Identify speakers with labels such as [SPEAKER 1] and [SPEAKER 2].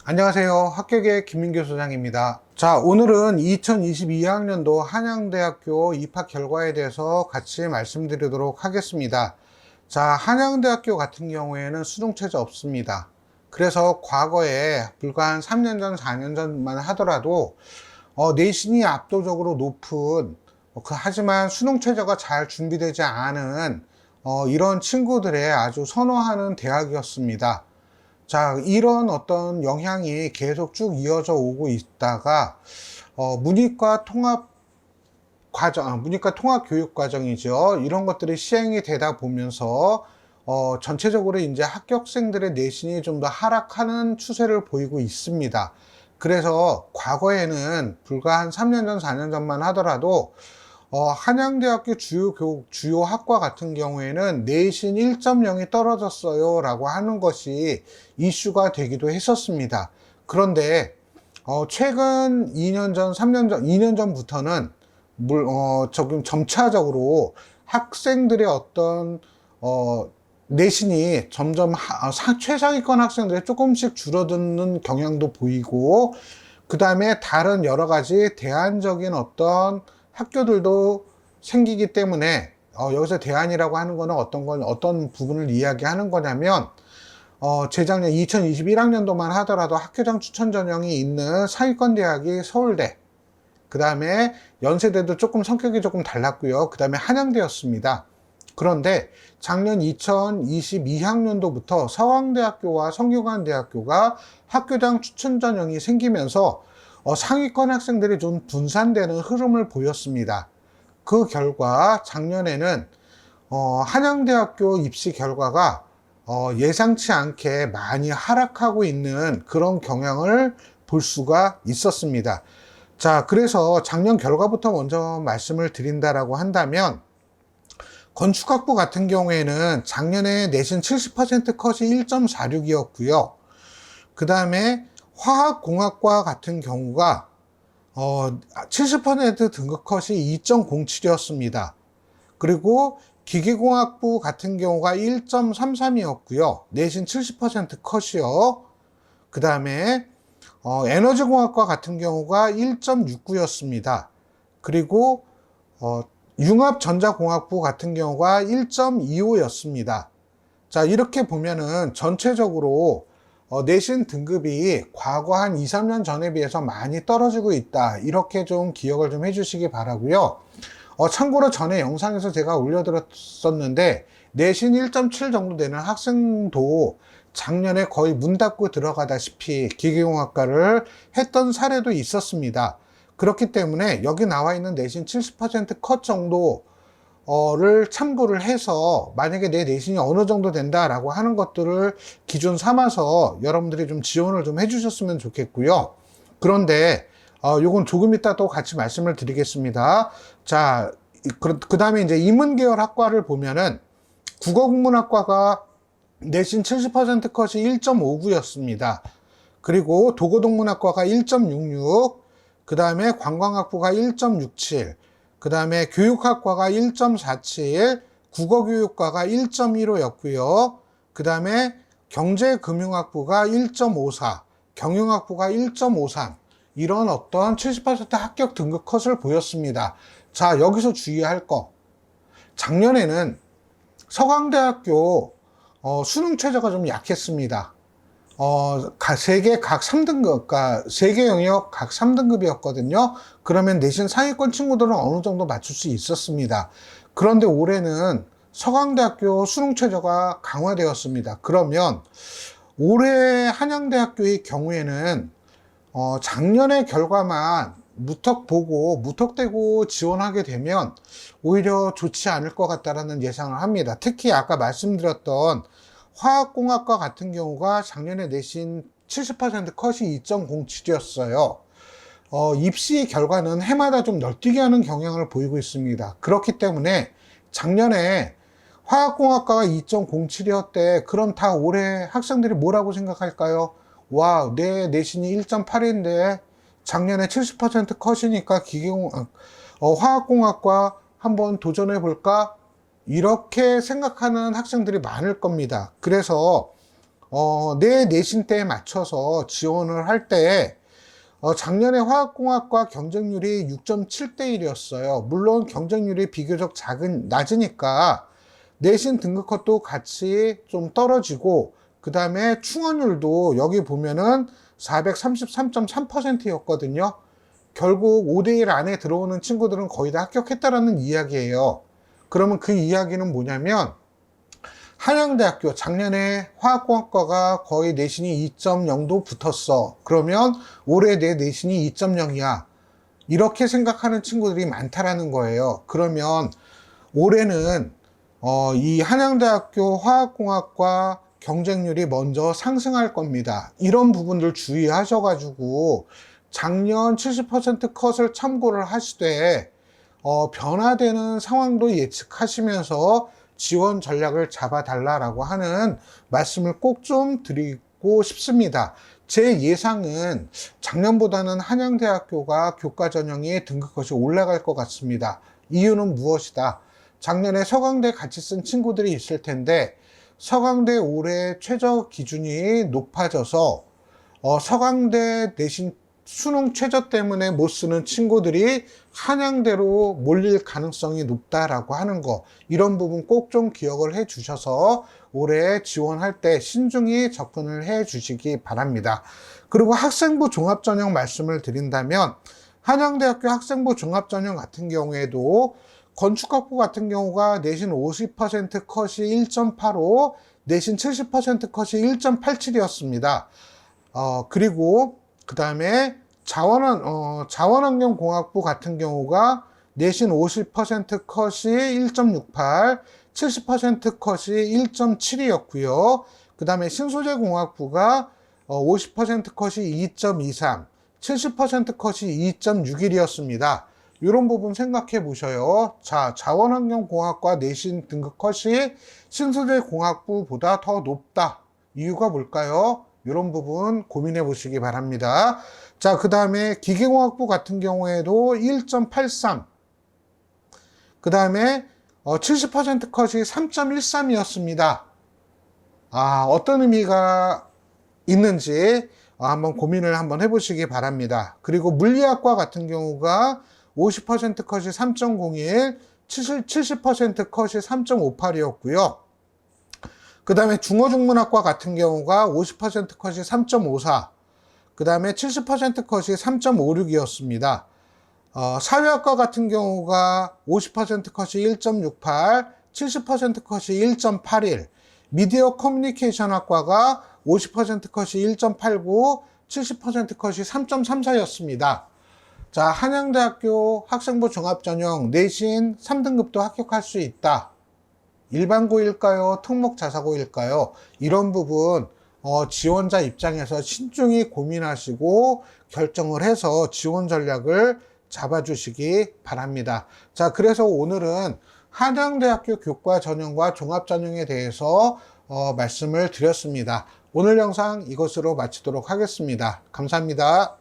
[SPEAKER 1] 안녕하세요. 합격의 김민교 소장입니다. 자, 오늘은 2022학년도 한양대학교 입학 결과에 대해서 같이 말씀드리도록 하겠습니다. 자, 한양대학교 같은 경우에는 수능 최저 없습니다. 그래서 과거에 불과 한 3년 전, 4년 전만 하더라도 내신이 압도적으로 높은 하지만 수능 최저가 잘 준비되지 않은 이런 친구들의 아주 선호하는 대학이었습니다. 자, 이런 어떤 영향이 계속 쭉 이어져 오고 있다가, 문이과 통합 문이과 통합 교육 과정이죠. 이런 것들이 시행이 되다 보면서, 전체적으로 이제 합격생들의 내신이 좀 더 하락하는 추세를 보이고 있습니다. 그래서 과거에는 불과 한 3년 전, 4년 전만 하더라도, 한양대학교 주요 학과 같은 경우에는 내신 1.0이 떨어졌어요 라고 하는 것이 이슈가 되기도 했었습니다. 그런데 최근 2년 전, 3년 전, 2년 전부터는 조금 점차적으로 학생들의 어떤 내신이 점점 최상위권 학생들이 조금씩 줄어드는 경향도 보이고, 그 다음에 다른 여러 가지 대안적인 어떤 학교들도 생기기 때문에 여기서 대안이라고 하는 거는 어떤 부분을 이야기하는 거냐면, 재작년 2021학년도만 하더라도 학교장 추천 전형이 있는 상위권 대학이 서울대, 그 다음에 연세대도 조금 성격이 조금 달랐고요. 그 다음에 한양대였습니다. 그런데 작년 2022학년도부터 서강대학교와 성균관대학교가 학교장 추천 전형이 생기면서 상위권 학생들이 좀 분산되는 흐름을 보였습니다. 그 결과 작년에는 한양대학교 입시 결과가 예상치 않게 많이 하락하고 있는 그런 경향을 볼 수가 있었습니다. 자, 그래서 작년 결과부터 먼저 말씀을 드린다라고 한다면, 건축학부 같은 경우에는 작년에 내신 70% 컷이 1.46이었고요. 그 다음에 화학공학과 같은 경우가 70% 등급 컷이 2.07이었습니다. 그리고 기계공학부 같은 경우가 1.33이었고요. 내신 70% 컷이요. 그 다음에 에너지공학과 같은 경우가 1.69였습니다. 그리고 융합전자공학부 같은 경우가 1.25였습니다. 자, 이렇게 보면은 전체적으로 내신 등급이 과거 한 2, 3년 전에 비해서 많이 떨어지고 있다. 이렇게 좀 기억을 좀 해주시기 바라고요. 참고로 전에 영상에서 제가 올려드렸었는데, 내신 1.7 정도 되는 학생도 작년에 거의 문 닫고 들어가다시피 기계공학과를 했던 사례도 있었습니다. 그렇기 때문에 여기 나와 있는 내신 70% 컷 정도 를 참고를 해서 만약에 내 내신이 어느 정도 된다라고 하는 것들을 기준 삼아서 여러분들이 좀 지원을 좀 해주셨으면 좋겠고요. 그런데 요건 조금 이따 또 같이 말씀을 드리겠습니다. 자, 그 다음에 이제 인문계열 학과를 보면은 국어국문학과가 내신 70% 컷이 1.59였습니다. 그리고 도고동문학과가 1.66, 그 다음에 관광학부가 1.67, 그 다음에 교육학과가 1.47, 국어교육과가 1.15였고요. 그 다음에 경제금융학부가 1.54, 경영학부가 1.53, 이런 어떤 70% 합격 등급 컷을 보였습니다. 자, 여기서 주의할 거. 작년에는 서강대학교 수능 최저가 좀 약했습니다. 세개 각 3등급, 그러니까 3개 영역 각 3등급이었거든요. 그러면 내신 상위권 친구들은 어느 정도 맞출 수 있었습니다. 그런데 올해는 서강대학교 수능 최저가 강화되었습니다. 그러면 올해 한양대학교의 경우에는 작년의 결과만 무턱대고 지원하게 되면 오히려 좋지 않을 것 같다라는 예상을 합니다. 특히 아까 말씀드렸던 화학공학과 같은 경우가 작년에 내신 70% 컷이 2.07이었어요. 입시 결과는 해마다 좀 널뛰게 하는 경향을 보이고 있습니다. 그렇기 때문에 작년에 화학공학과가 2.07이었대. 그럼 다 올해 학생들이 뭐라고 생각할까요? 와, 내 내신이 1.8인데 작년에 70% 컷이니까 화학공학과 한번 도전해 볼까? 이렇게 생각하는 학생들이 많을 겁니다. 그래서 내 내신 때에 맞춰서 지원을 할 때, 작년에 화학공학과 경쟁률이 6.7대 1이었어요. 물론 경쟁률이 비교적 낮으니까 내신 등급컷도 같이 좀 떨어지고, 그 다음에 충원율도 여기 보면은 433.3%였거든요. 결국 5대1 안에 들어오는 친구들은 거의 다 합격했다라는 이야기예요. 그러면 그 이야기는 뭐냐면, 한양대학교 작년에 화학공학과가 거의 내신이 2.0도 붙었어. 그러면 올해 내 내신이 2.0이야. 이렇게 생각하는 친구들이 많다라는 거예요. 그러면 올해는 이 한양대학교 화학공학과 경쟁률이 먼저 상승할 겁니다. 이런 부분들 주의하셔가지고 작년 70% 컷을 참고를 하시되 변화되는 상황도 예측하시면서 지원 전략을 잡아달라고 하는 말씀을 꼭 좀 드리고 싶습니다. 제 예상은 작년보다는 한양대학교가 교과 전형이 등급컷이 올라갈 것 같습니다. 이유는 무엇이다? 작년에 서강대 같이 쓴 친구들이 있을 텐데 서강대 올해 최저 기준이 높아져서 서강대 내신 수능 최저 때문에 못 쓰는 친구들이 한양대로 몰릴 가능성이 높다라고 하는 거, 이런 부분 꼭 좀 기억을 해 주셔서 올해 지원할 때 신중히 접근을 해 주시기 바랍니다. 그리고 학생부 종합전형 말씀을 드린다면 한양대학교 학생부 종합전형 같은 경우에도 건축학부 같은 경우가 내신 50% 컷이 1.85, 내신 70% 컷이 1.87이었습니다. 그리고 그 다음에 자원환경공학부 같은 경우가 내신 50% 컷이 1.68, 70% 컷이 1.7이었고요. 그 다음에 신소재공학부가 50% 컷이 2.23, 70% 컷이 2.61이었습니다. 이런 부분 생각해 보셔요. 자, 자원환경공학과 내신 등급 컷이 신소재공학부보다 더 높다. 이유가 뭘까요? 이런 부분 고민해 보시기 바랍니다. 자, 그 다음에 기계공학부 같은 경우에도 1.83, 그 다음에 70% 컷이 3.13이었습니다. 어떤 의미가 있는지 한번 고민을 한번 해보시기 바랍니다. 그리고 물리학과 같은 경우가 50% 컷이 3.01, 70% 컷이 3.58이었고요. 그 다음에 중어중문학과 같은 경우가 50% 컷이 3.54, 그 다음에 70% 컷이 3.56이었습니다. 사회학과 같은 경우가 50% 컷이 1.68, 70% 컷이 1.81, 미디어 커뮤니케이션 학과가 50% 컷이 1.89, 70% 컷이 3.34였습니다. 자, 한양대학교 학생부 종합전형 내신 3등급도 합격할 수 있다. 일반고일까요? 특목자사고일까요? 이런 부분 지원자 입장에서 신중히 고민하시고 결정을 해서 지원 전략을 잡아주시기 바랍니다. 자, 그래서 오늘은 한양대학교 교과 전형과 종합 전형에 대해서 말씀을 드렸습니다. 오늘 영상 이것으로 마치도록 하겠습니다. 감사합니다.